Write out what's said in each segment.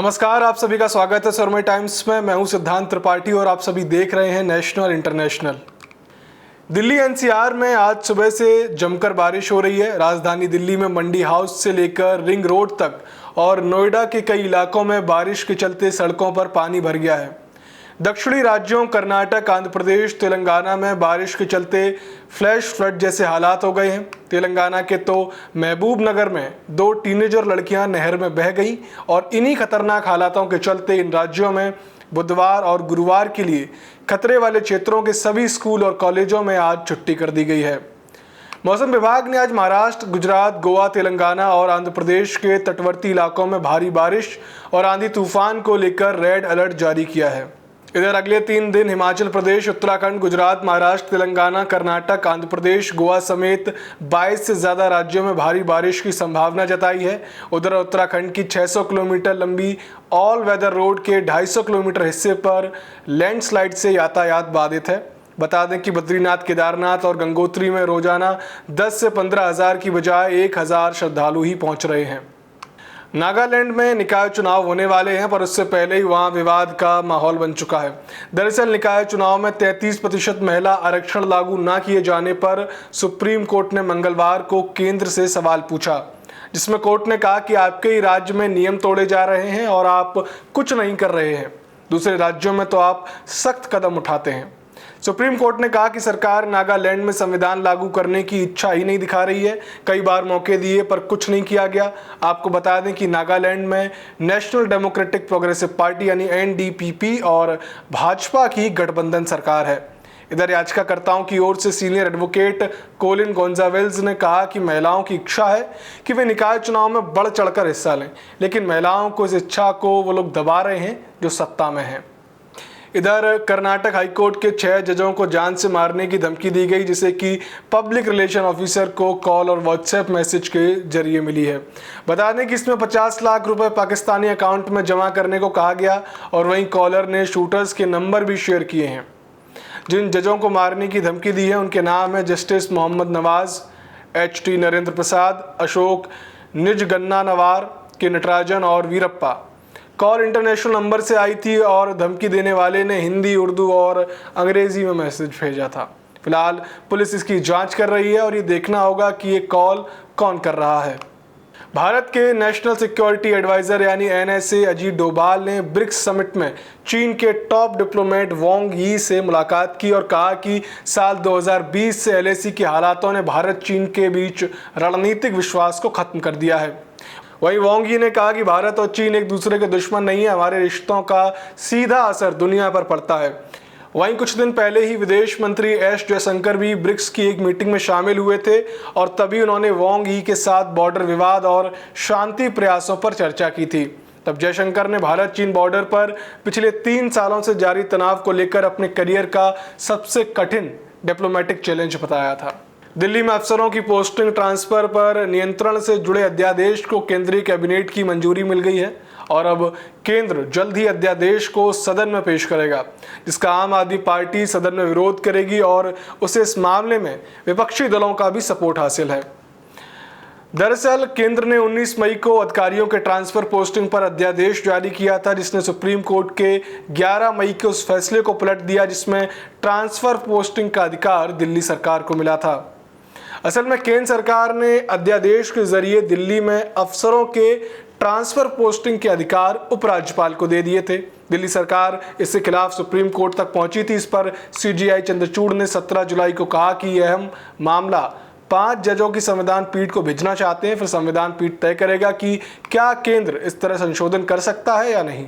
नमस्कार, आप सभी का स्वागत है सुरमई टाइम्स में। मैं हूं सिद्धांत त्रिपाठी और आप सभी देख रहे हैं नेशनल इंटरनेशनल। दिल्ली एनसीआर में आज सुबह से जमकर बारिश हो रही है। राजधानी दिल्ली में मंडी हाउस से लेकर रिंग रोड तक और नोएडा के कई इलाकों में बारिश के चलते सड़कों पर पानी भर गया है। दक्षिणी राज्यों कर्नाटक, आंध्र प्रदेश, तेलंगाना में बारिश के चलते फ्लैश फ्लड जैसे हालात हो गए हैं। तेलंगाना के तो महबूब नगर में 2 टीनेजर लड़कियां नहर में बह गई और इन्हीं खतरनाक हालातों के चलते इन राज्यों में बुधवार और गुरुवार के लिए खतरे वाले क्षेत्रों के सभी स्कूल और कॉलेजों में आज छुट्टी कर दी गई है। मौसम विभाग ने आज महाराष्ट्र, गुजरात, गोवा, तेलंगाना और आंध्र प्रदेश के तटवर्ती इलाकों में भारी बारिश और आंधी तूफान को लेकर रेड अलर्ट जारी किया है। इधर अगले 3 दिन हिमाचल प्रदेश, उत्तराखंड, गुजरात, महाराष्ट्र, तेलंगाना, कर्नाटक, आंध्र प्रदेश, गोवा समेत 22 से ज़्यादा राज्यों में भारी बारिश की संभावना जताई है। उधर उत्तराखंड की 600 किलोमीटर लंबी ऑल वेदर रोड के 250 किलोमीटर हिस्से पर लैंडस्लाइड से यातायात बाधित है। बता दें कि बद्रीनाथ, केदारनाथ और गंगोत्री में रोजाना 10 से 15 हज़ार की बजाय 1,000 श्रद्धालु ही पहुंच रहे हैं। नागालैंड में निकाय चुनाव होने वाले हैं, पर उससे पहले ही वहां विवाद का माहौल बन चुका है। दरअसल निकाय चुनाव में 33% महिला आरक्षण लागू न किए जाने पर सुप्रीम कोर्ट ने मंगलवार को केंद्र से सवाल पूछा, जिसमें कोर्ट ने कहा कि आपके ही राज्य में नियम तोड़े जा रहे हैं और आप कुछ नहीं कर रहे हैं, दूसरे राज्यों में तो आप सख्त कदम उठाते हैं। सुप्रीम कोर्ट ने कहा कि सरकार नागालैंड में संविधान लागू करने की इच्छा ही नहीं दिखा रही है। कई बार मौके दिए पर कुछ नहीं किया गया। आपको बता दें कि नागालैंड में नेशनल डेमोक्रेटिक प्रोग्रेसिव पार्टी यानी एनडीपीपी और भाजपा की गठबंधन सरकार है। इधर याचिकाकर्ताओं की ओर से सीनियर एडवोकेट कोलिन गोंजावेल्स ने कहा कि महिलाओं की इच्छा है कि वे निकाय चुनाव में बढ़ चढ़कर हिस्सा लें, लेकिन महिलाओं को इस इच्छा को वो लोग दबा रहे हैं जो सत्ता में हैं। इधर कर्नाटक हाईकोर्ट के 6 जजों को जान से मारने की धमकी दी गई, जिसे कि पब्लिक रिलेशन ऑफिसर को कॉल और व्हाट्सएप मैसेज के जरिए मिली है। बता दें कि इसमें 50 लाख रुपए पाकिस्तानी अकाउंट में जमा करने को कहा गया और वहीं कॉलर ने शूटर्स के नंबर भी शेयर किए हैं। जिन जजों को मारने की धमकी दी है उनके नाम है जस्टिस मोहम्मद नवाज, HT नरेंद्र प्रसाद, अशोक निजगन्नानवार, के नटराजन और वीरप्पा। कॉल इंटरनेशनल नंबर से आई थी और धमकी देने वाले ने हिंदी, उर्दू और अंग्रेजी में मैसेज भेजा था। फिलहाल पुलिस इसकी जांच कर रही है और ये देखना होगा कि ये कॉल कौन कर रहा है। भारत के नेशनल सिक्योरिटी एडवाइजर यानी NSA अजीत डोभाल ने ब्रिक्स समिट में चीन के टॉप डिप्लोमेट वांग यी से मुलाकात की और कहा कि साल 2020 से LAC के हालातों ने भारत चीन के बीच रणनीतिक विश्वास को खत्म कर दिया है। वहीं वांग यी ने कहा कि भारत और चीन एक दूसरे के दुश्मन नहीं है, हमारे रिश्तों का सीधा असर दुनिया पर पड़ता है। वहीं कुछ दिन पहले ही विदेश मंत्री S जयशंकर भी ब्रिक्स की एक मीटिंग में शामिल हुए थे और तभी उन्होंने वांग यी के साथ बॉर्डर विवाद और शांति प्रयासों पर चर्चा की थी। तब जयशंकर ने भारत चीन बॉर्डर पर पिछले 3 सालों से जारी तनाव को लेकर अपने करियर का सबसे कठिन डिप्लोमेटिक चैलेंज बताया था। दिल्ली में अफसरों की पोस्टिंग ट्रांसफर पर नियंत्रण से जुड़े अध्यादेश को केंद्रीय कैबिनेट की मंजूरी मिल गई है और अब केंद्र जल्द ही अध्यादेश को सदन में पेश करेगा, जिसका आम आदमी पार्टी सदन में विरोध करेगी और उसे इस मामले में विपक्षी दलों का भी सपोर्ट हासिल है। दरअसल केंद्र ने 19 मई को अधिकारियों के ट्रांसफर पोस्टिंग पर अध्यादेश जारी किया था, जिसने सुप्रीम कोर्ट के 11 मई के उस फैसले को पलट दिया जिसमें ट्रांसफर पोस्टिंग का अधिकार दिल्ली सरकार को मिला था। असल में केंद्र सरकार ने अध्यादेश के जरिए दिल्ली में अफसरों के ट्रांसफर पोस्टिंग के अधिकार उपराज्यपाल को दे दिए थे। दिल्ली सरकार इसके खिलाफ सुप्रीम कोर्ट तक पहुंची थी। इस पर CJI चंद्रचूड़ ने 17 जुलाई को कहा कि यह मामला 5 जजों की संविधान पीठ को भेजना चाहते हैं, फिर संविधान पीठ तय करेगा कि क्या केंद्र इस तरह संशोधन कर सकता है या नहीं।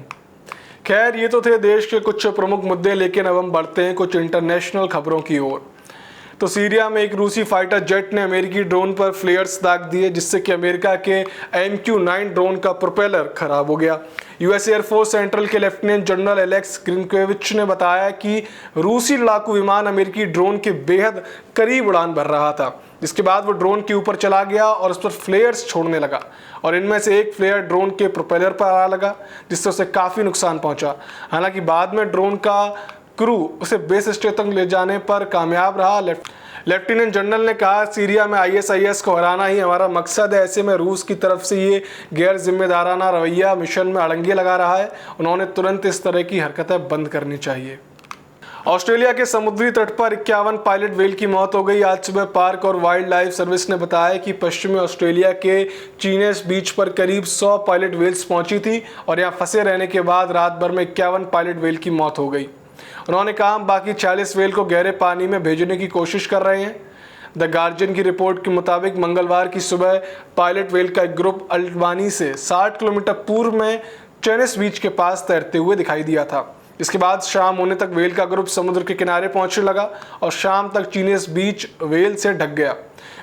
खैर, ये तो थे देश के कुछ प्रमुख मुद्दे, लेकिन अब हम बढ़ते हैं कुछ इंटरनेशनल खबरों की ओर। तो सीरिया में एक रूसी फाइटर जेट ने अमेरिकी ड्रोन पर फ्लेयर्स दाग दिए, जिससे कि अमेरिका के MQ-9 ड्रोन का प्रोपेलर खराब हो गया। US एयरफोर्स सेंट्रल के लेफ्टिनेंट जनरल एलेक्स ग्रिनकेविच ने बताया कि रूसी लड़ाकू विमान अमेरिकी ड्रोन के बेहद करीब उड़ान भर रहा था, जिसके बाद वो ड्रोन के ऊपर चला गया और उस पर फ्लेयर्स छोड़ने लगा और इनमें से एक फ्लेयर ड्रोन के प्रोपेलर पर आ लगा, जिससे उसे काफ़ी नुकसान पहुंचा। हालांकि बाद में ड्रोन का क्रू उसे बेस स्टेशन तक ले जाने पर कामयाब रहा। लेफ्टिनेंट जनरल ने कहा, सीरिया में ISIS को हराना ही हमारा मकसद है। ऐसे में रूस की तरफ से ये गैर जिम्मेदाराना रवैया मिशन में अड़ंगे लगा रहा है। उन्होंने तुरंत इस तरह की हरकतें बंद करनी चाहिए। ऑस्ट्रेलिया के समुद्री तट पर 51 पायलट व्हेल की मौत हो गई। आज सुबह पार्क और वाइल्ड लाइफ सर्विस ने बताया कि पश्चिमी ऑस्ट्रेलिया के चीनेस बीच पर करीब 100 पायलट व्हेल्स पहुंची थी और यहां फंसे रहने के बाद रात भर में 51 पायलट व्हेल की मौत हो गई। उन्होंने कहा, हम बाकी 40 व्हेल को गहरे पानी में भेजने की कोशिश कर रहे हैं। द गार्जियन की रिपोर्ट के मुताबिक मंगलवार की सुबह पायलट व्हेल का एक ग्रुप अल्बानी से 60 किलोमीटर पूर्व में चेनेस बीच के पास तैरते हुए दिखाई दिया था। इसके बाद शाम होने तक व्हेल का ग्रुप समुद्र के किनारे पहुंचने लगा और शाम तक चीनेस बीच व्हेल से ढक गया।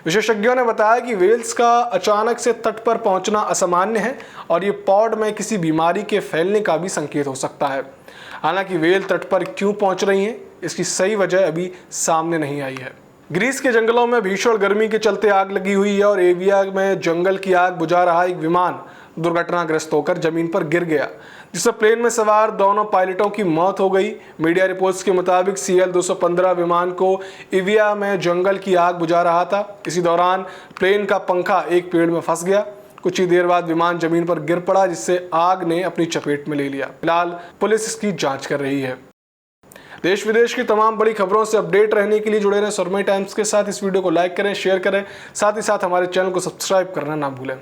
विशेषज्ञों ने बताया कि व्हेल्स का अचानक से तट पर पहुंचना असामान्य है और ये पॉड में किसी बीमारी के फैलने का भी संकेत हो सकता है। हालांकि व्हेल तट पर क्यों पहुंच रही हैं, इसकी सही वजह अभी सामने नहीं आई है। ग्रीस के जंगलों में भीषण गर्मी के चलते आग लगी हुई है और एविया में जंगल की आग बुझा रहा एक विमान दुर्घटनाग्रस्त होकर जमीन पर गिर गया, जिससे प्लेन में सवार दोनों पायलटों की मौत हो गई। मीडिया रिपोर्ट्स के मुताबिक CL-215 विमान को एविया में जंगल की आग बुझा रहा था। इसी दौरान प्लेन का पंखा एक पेड़ में फंस गया। कुछ ही देर बाद विमान जमीन पर गिर पड़ा, जिससे आग ने अपनी चपेट में ले लिया। फिलहाल पुलिस इसकी जांच कर रही है। देश विदेश की तमाम बड़ी खबरों से अपडेट रहने के लिए जुड़े रहें सुरमई टाइम्स के साथ। इस वीडियो को लाइक करें, शेयर करें, साथ ही साथ हमारे चैनल को सब्सक्राइब करना ना भूलें।